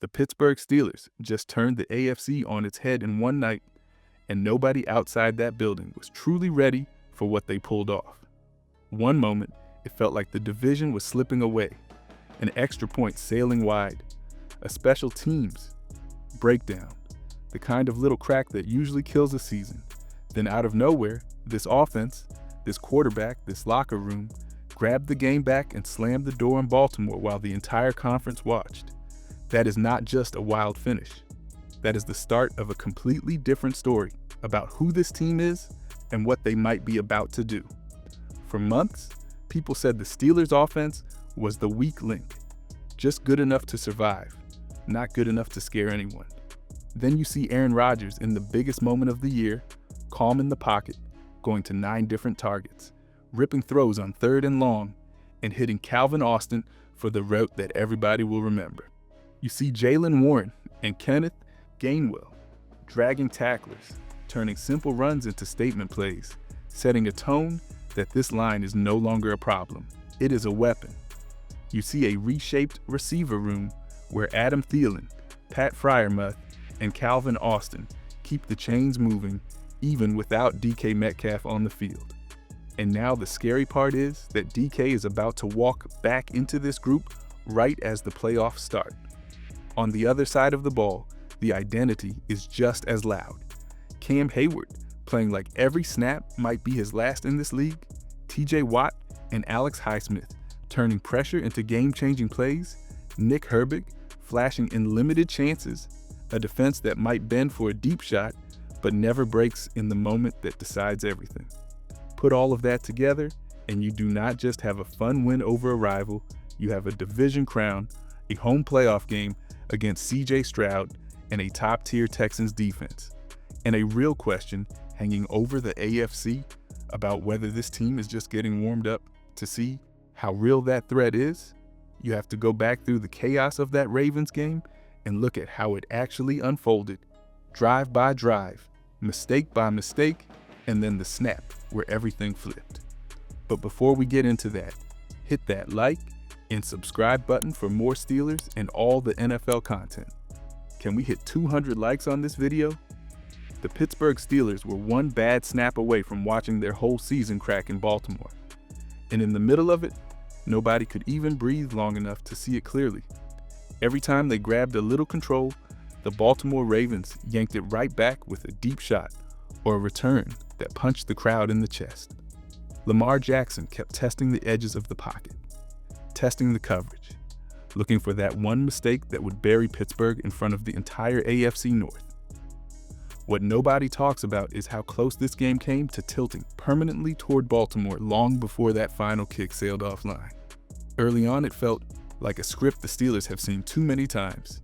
The Pittsburgh Steelers just turned the AFC on its head in one night, and nobody outside that building was truly ready for what they pulled off. One moment, it felt like the division was slipping away, an extra point sailing wide, a special teams breakdown, the kind of little crack that usually kills a season. Then out of nowhere, this offense, this quarterback, this locker room, grabbed the game back and slammed the door in Baltimore while the entire conference watched. That is not just a wild finish. That is the start of a completely different story about who this team is and what they might be about to do. For months, people said the Steelers' offense was the weak link, just good enough to survive, not good enough to scare anyone. Then you see Aaron Rodgers in the biggest moment of the year, calm in the pocket, going to 9 different targets, ripping throws on 3rd and long, and hitting Calvin Austin for the route that everybody will remember. You see Jaylen Warren and Kenneth Gainwell dragging tacklers, turning simple runs into statement plays, setting a tone that this line is no longer a problem. It is a weapon. You see a reshaped receiver room where Adam Thielen, Pat Freiermuth, and Calvin Austin keep the chains moving even without DK Metcalf on the field. And now the scary part is that DK is about to walk back into this group right as the playoffs start. On the other side of the ball, the identity is just as loud. Cam Hayward, playing like every snap might be his last in this league, TJ Watt and Alex Highsmith turning pressure into game-changing plays, Nick Herbig flashing in limited chances, a defense that might bend for a deep shot but never breaks in the moment that decides everything. Put all of that together, and you do not just have a fun win over a rival, you have a division crown, a home playoff game against CJ Stroud, and a top-tier Texans defense. And a real question hanging over the AFC about whether this team is just getting warmed up to see how real that threat is. You have to go back through the chaos of that Ravens game and look at how it actually unfolded, drive by drive, mistake by mistake, and then the snap where everything flipped. But before we get into that, hit that like and subscribe button for more Steelers and all the NFL content. Can we hit 200 likes on this video? The Pittsburgh Steelers were one bad snap away from watching their whole season crack in Baltimore. And in the middle of it, nobody could even breathe long enough to see it clearly. Every time they grabbed a little control, the Baltimore Ravens yanked it right back with a deep shot or a return that punched the crowd in the chest. Lamar Jackson kept testing the edges of the pocket, testing the coverage, looking for that one mistake that would bury Pittsburgh in front of the entire AFC North. What nobody talks about is how close this game came to tilting permanently toward Baltimore long before that final kick sailed offline. Early on, it felt like a script the Steelers have seen too many times.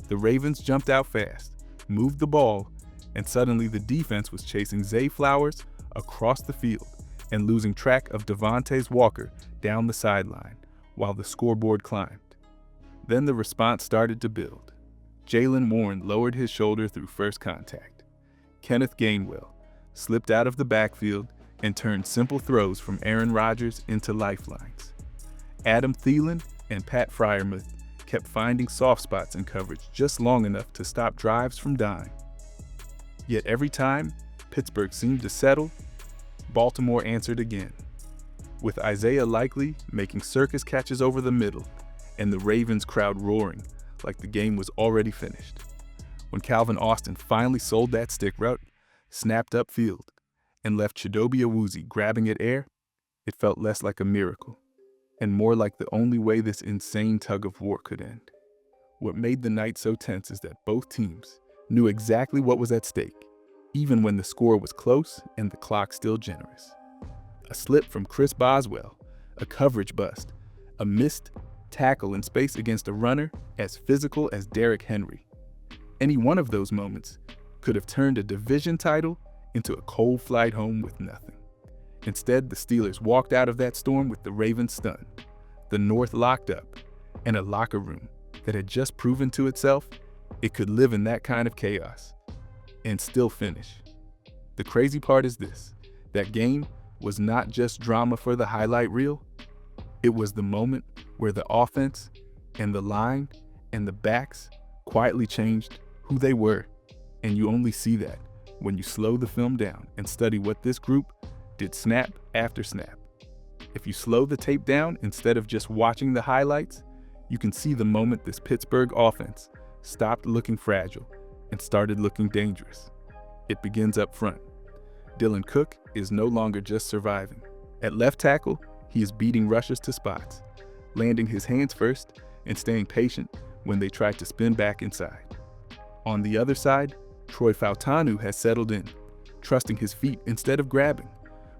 The Ravens jumped out fast, moved the ball, and suddenly the defense was chasing Zay Flowers across the field and losing track of Devontae Walker down the sideline while the scoreboard climbed. Then the response started to build. Jaylen Warren lowered his shoulder through first contact. Kenneth Gainwell slipped out of the backfield and turned simple throws from Aaron Rodgers into lifelines. Adam Thielen and Pat Freiermuth kept finding soft spots in coverage just long enough to stop drives from dying. Yet every time Pittsburgh seemed to settle, Baltimore answered again, with Isaiah Likely making circus catches over the middle and the Ravens crowd roaring like the game was already finished. When Calvin Austin finally sold that stick route, snapped upfield, and left Chidobe Awuzie grabbing at air, it felt less like a miracle and more like the only way this insane tug of war could end. What made the night so tense is that both teams knew exactly what was at stake, even when the score was close and the clock still generous. A slip from Chris Boswell, a coverage bust, a missed tackle in space against a runner as physical as Derrick Henry. Any one of those moments could have turned a division title into a cold flight home with nothing. Instead, the Steelers walked out of that storm with the Ravens stunned, the North locked up, and a locker room that had just proven to itself it could live in that kind of chaos and still finish. The crazy part is this: that game was not just drama for the highlight reel. It was the moment where the offense and the line and the backs quietly changed who they were, and you only see that when you slow the film down and study what this group did snap after snap. If you slow the tape down instead of just watching the highlights, you can see the moment this Pittsburgh offense stopped looking fragile and started looking dangerous. It begins up front. Dylan Cook is no longer just surviving. At left tackle, he is beating rushers to spots, landing his hands first and staying patient when they try to spin back inside. On the other side, Troy Fautanu has settled in, trusting his feet instead of grabbing,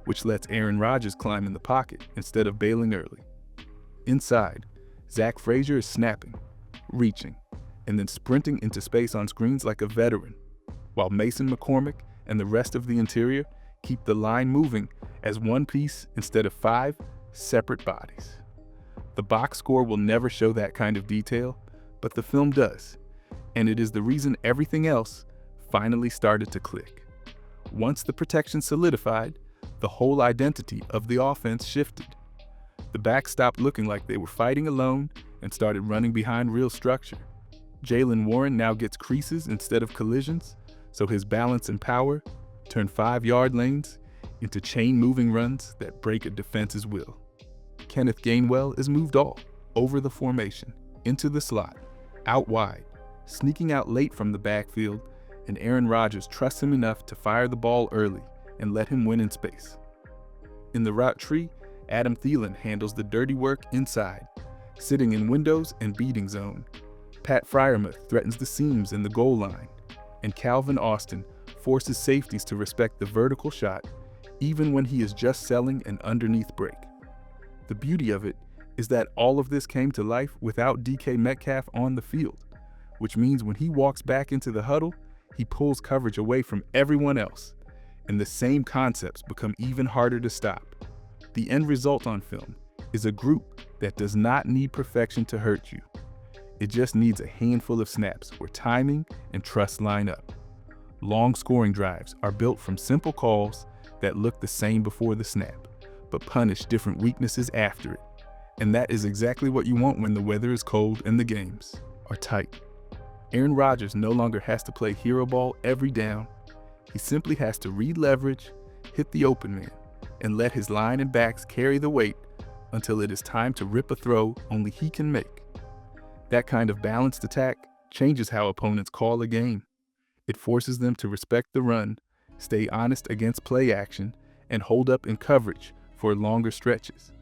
which lets Aaron Rodgers climb in the pocket instead of bailing early. Inside, Zach Frazier is snapping, reaching, and then sprinting into space on screens like a veteran, while Mason McCormick and the rest of the interior keep the line moving as one piece instead of 5 separate bodies. The box score will never show that kind of detail, but the film does, and it is the reason everything else finally started to click. Once the protection solidified, the whole identity of the offense shifted. The backs stopped looking like they were fighting alone and started running behind real structure. Jaylen Warren now gets creases instead of collisions, so his balance and power turn 5-yard lanes into chain-moving runs that break a defense's will. Kenneth Gainwell is moved all over the formation, into the slot, out wide, sneaking out late from the backfield, and Aaron Rodgers trusts him enough to fire the ball early and let him win in space. In the route tree, Adam Thielen handles the dirty work inside, sitting in windows and beating zone. Pat Freiermuth threatens the seams in the goal line, and Calvin Austin forces safeties to respect the vertical shot, even when he is just selling an underneath break. The beauty of it is that all of this came to life without DK Metcalf on the field, which means when he walks back into the huddle, he pulls coverage away from everyone else, and the same concepts become even harder to stop. The end result on film is a group that does not need perfection to hurt you. It just needs a handful of snaps where timing and trust line up. Long scoring drives are built from simple calls that look the same before the snap, but punish different weaknesses after it. And that is exactly what you want when the weather is cold and the games are tight. Aaron Rodgers no longer has to play hero ball every down. He simply has to read leverage, hit the open man, and let his line and backs carry the weight until it is time to rip a throw only he can make. That kind of balanced attack changes how opponents call a game. It forces them to respect the run, stay honest against play action, and hold up in coverage for longer stretches,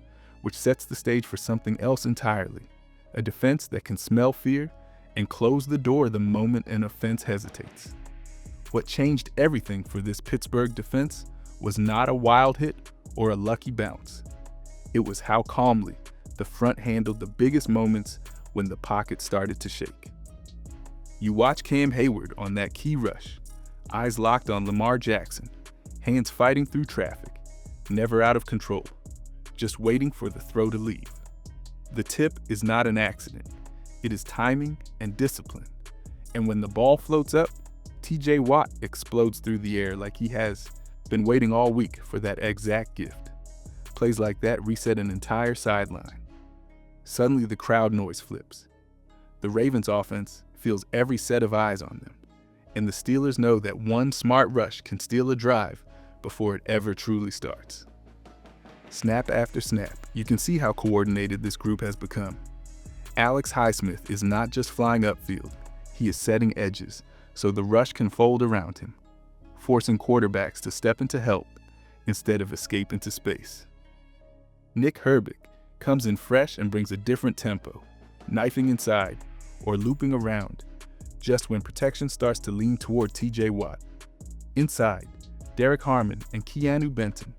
which sets the stage for something else entirely, a defense that can smell fear and close the door the moment an offense hesitates. What changed everything for this Pittsburgh defense was not a wild hit or a lucky bounce. It was how calmly the front handled the biggest moments when the pocket started to shake. You watch Cam Hayward on that key rush, eyes locked on Lamar Jackson, hands fighting through traffic, never out of control, just waiting for the throw to leave. The tip is not an accident. It is timing and discipline. And when the ball floats up, TJ Watt explodes through the air like he has been waiting all week for that exact gift. Plays like that reset an entire sideline. Suddenly the crowd noise flips. The Ravens offense feels every set of eyes on them, and the Steelers know that one smart rush can steal a drive before it ever truly starts. Snap after snap, you can see how coordinated this group has become. Alex Highsmith is not just flying upfield, he is setting edges so the rush can fold around him, forcing quarterbacks to step into help instead of escape into space. Nick Herbig comes in fresh and brings a different tempo, knifing inside or looping around, just when protection starts to lean toward TJ Watt. Inside, Derek Harmon and Keanu Benton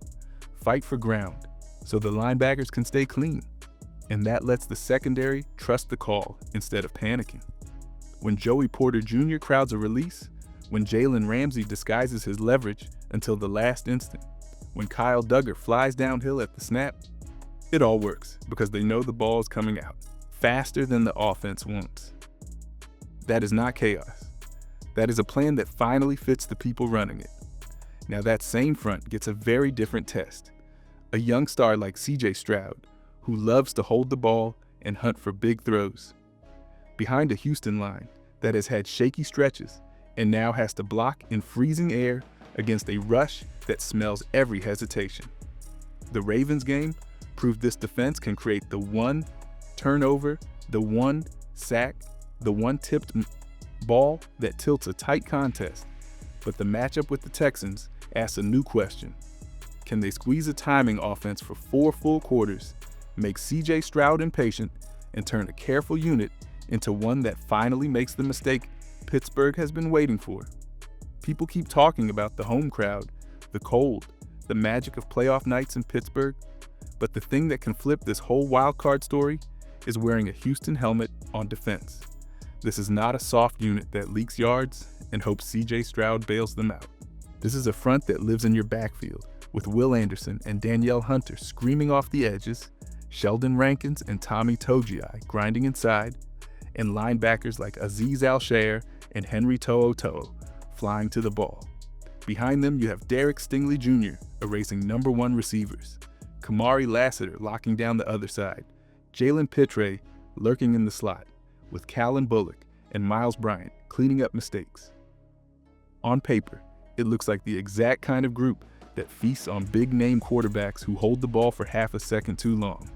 fight for ground so the linebackers can stay clean, and that lets the secondary trust the call instead of panicking. When Joey Porter Jr. crowds a release, when Jalen Ramsey disguises his leverage until the last instant, when Kyle Duggar flies downhill at the snap, it all works because they know the ball is coming out faster than the offense wants. That is not chaos. That is a plan that finally fits the people running it. Now that same front gets a very different test. A young star like CJ Stroud, who loves to hold the ball and hunt for big throws. Behind a Houston line that has had shaky stretches and now has to block in freezing air against a rush that smells every hesitation. The Ravens game proved this defense can create the one turnover, the one sack, the one tipped ball that tilts a tight contest. But the matchup with the Texans asks a new question. Can they squeeze a timing offense for 4 full quarters, make C.J. Stroud impatient, and turn a careful unit into one that finally makes the mistake Pittsburgh has been waiting for? People keep talking about the home crowd, the cold, the magic of playoff nights in Pittsburgh, but the thing that can flip this whole wildcard story is wearing a Houston helmet on defense. This is not a soft unit that leaks yards and hopes C.J. Stroud bails them out. This is a front that lives in your backfield, with Will Anderson and Danielle Hunter screaming off the edges, Sheldon Rankins and Tommy Togiai grinding inside, and linebackers like Azeez Al-Shaair and Henry To'oTo'o flying to the ball. Behind them, you have Derek Stingley Jr. erasing #1 receivers, Kamari Lassiter locking down the other side, Jalen Pitre lurking in the slot, with Callan Bullock and Miles Bryant cleaning up mistakes. On paper, it looks like the exact kind of group that feasts on big-name quarterbacks who hold the ball for half a second too long.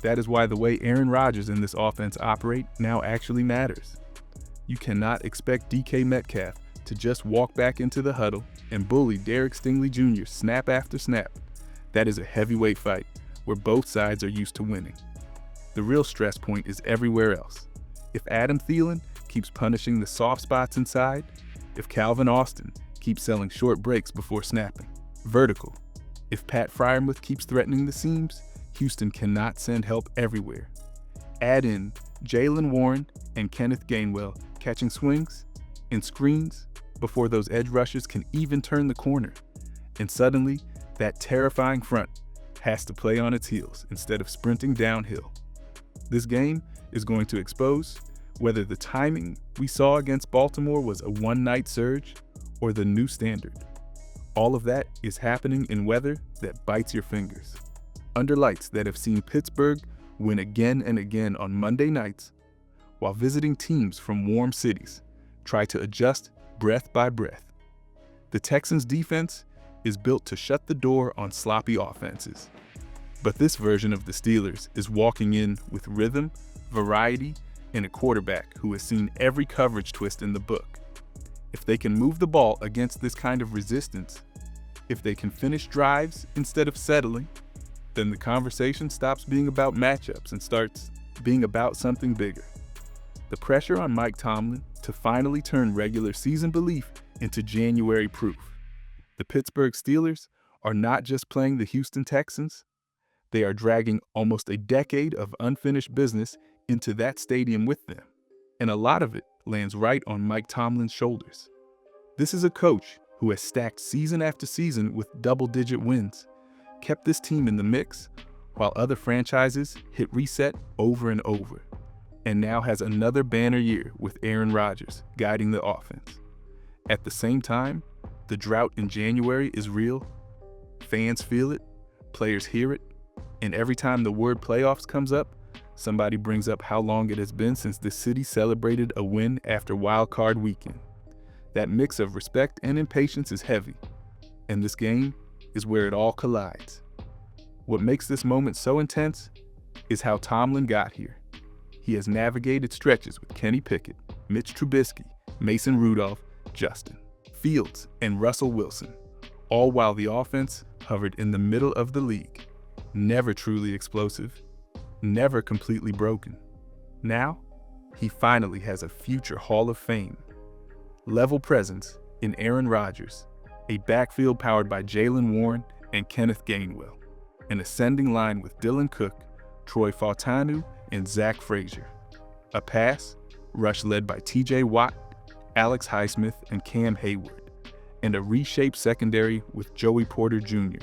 That is why the way Aaron Rodgers and this offense operate now actually matters. You cannot expect DK Metcalf to just walk back into the huddle and bully Derek Stingley Jr. snap after snap. That is a heavyweight fight where both sides are used to winning. The real stress point is everywhere else. If Adam Thielen keeps punishing the soft spots inside, if Calvin Austin keeps selling short breaks before snapping, vertical. If Pat Freiermuth keeps threatening the seams, Houston cannot send help everywhere. Add in Jaylen Warren and Kenneth Gainwell catching swings and screens before those edge rushers can even turn the corner. And suddenly, that terrifying front has to play on its heels instead of sprinting downhill. This game is going to expose whether the timing we saw against Baltimore was a one-night surge or the new standard. All of that is happening in weather that bites your fingers. Under lights that have seen Pittsburgh win again and again on Monday nights, while visiting teams from warm cities try to adjust breath by breath. The Texans' defense is built to shut the door on sloppy offenses. But this version of the Steelers is walking in with rhythm, variety, and a quarterback who has seen every coverage twist in the book. If they can move the ball against this kind of resistance, if they can finish drives instead of settling, then the conversation stops being about matchups and starts being about something bigger. The pressure on Mike Tomlin to finally turn regular season belief into January proof. The Pittsburgh Steelers are not just playing the Houston Texans, they are dragging almost a decade of unfinished business into that stadium with them. And a lot of it lands right on Mike Tomlin's shoulders. This is a coach who has stacked season after season with double-digit wins, kept this team in the mix, while other franchises hit reset over and over, and now has another banner year with Aaron Rodgers guiding the offense. At the same time, the drought in January is real. Fans feel it, players hear it, and every time the word playoffs comes up, somebody brings up how long it has been since the city celebrated a win after Wild Card Weekend. That mix of respect and impatience is heavy, and this game is where it all collides. What makes this moment so intense is how Tomlin got here. He has navigated stretches with Kenny Pickett, Mitch Trubisky, Mason Rudolph, Justin Fields, and Russell Wilson, all while the offense hovered in the middle of the league, never truly explosive, never completely broken. Now, he finally has a future Hall of Fame level presence in Aaron Rodgers, a backfield powered by Jaylen Warren and Kenneth Gainwell, an ascending line with Dylan Cook, Troy Fautanu, and Zach Frazier, a pass rush led by TJ Watt, Alex Highsmith, and Cam Hayward, and a reshaped secondary with Joey Porter Jr.,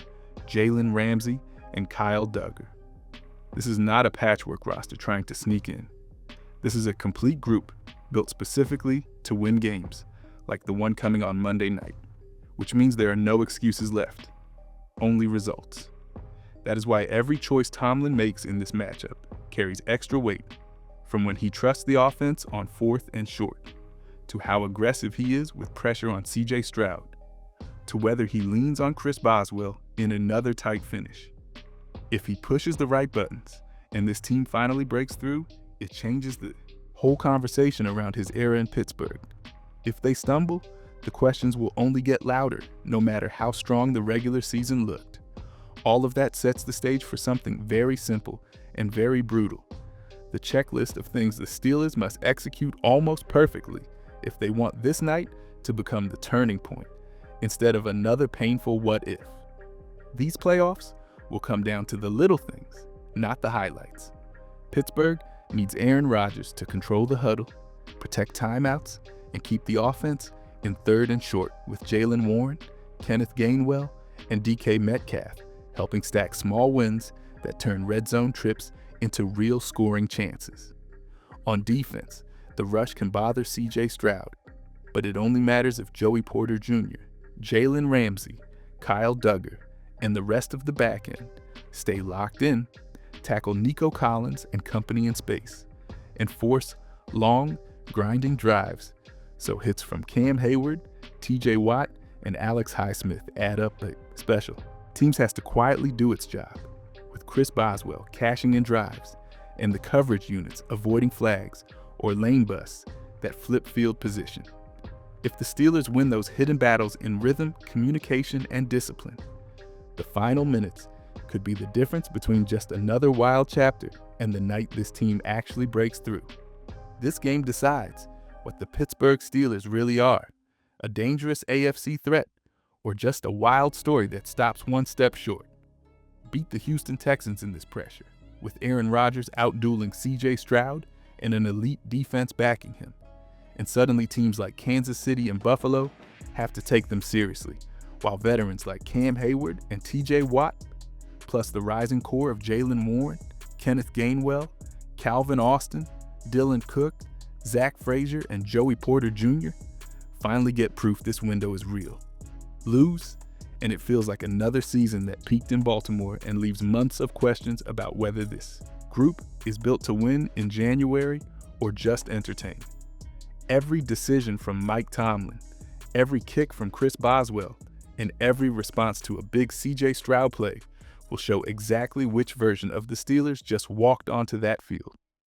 Jalen Ramsey, and Kyle Duggar. This is not a patchwork roster trying to sneak in. This is a complete group built specifically to win games, like the one coming on Monday night, which means there are no excuses left, only results. That is why every choice Tomlin makes in this matchup carries extra weight, from when he trusts the offense on 4th and short, to how aggressive he is with pressure on CJ Stroud, to whether he leans on Chris Boswell in another tight finish. If he pushes the right buttons and this team finally breaks through, it changes the whole conversation around his era in Pittsburgh. If they stumble, the questions will only get louder, no matter how strong the regular season looked. All of that sets the stage for something very simple and very brutal. The checklist of things the Steelers must execute almost perfectly if they want this night to become the turning point, instead of another painful what if. These playoffs will come down to the little things, not the highlights. Pittsburgh needs Aaron Rodgers to control the huddle, protect timeouts, and keep the offense in third and short with Jaylen Warren, Kenneth Gainwell, and DK Metcalf helping stack small wins that turn red zone trips into real scoring chances. On defense, the rush can bother CJ Stroud, but it only matters if Joey Porter Jr., Jalen Ramsey, Kyle Duggar, and the rest of the back end stay locked in, tackle Nico Collins and company in space, and force long, grinding drives so hits from Cam Hayward, TJ Watt, and Alex Highsmith add up special. Teams has to quietly do its job, with Chris Boswell cashing in drives and the coverage units avoiding flags or lane busts that flip field position. If the Steelers win those hidden battles in rhythm, communication, and discipline, the final minutes could be the difference between just another wild chapter and the night this team actually breaks through. This game decides what the Pittsburgh Steelers really are, a dangerous AFC threat, or just a wild story that stops one step short. Beat the Houston Texans in this pressure, with Aaron Rodgers outdueling CJ Stroud and an elite defense backing him. And suddenly teams like Kansas City and Buffalo have to take them seriously, while veterans like Cam Hayward and TJ Watt, plus the rising core of Jaylen Warren, Kenneth Gainwell, Calvin Austin, Dylan Cook, Zach Frazier, and Joey Porter Jr. finally get proof this window is real. Lose, and it feels like another season that peaked in Baltimore and leaves months of questions about whether this group is built to win in January or just entertain. Every decision from Mike Tomlin, every kick from Chris Boswell, and every response to a big CJ Stroud play will show exactly which version of the Steelers just walked onto that field.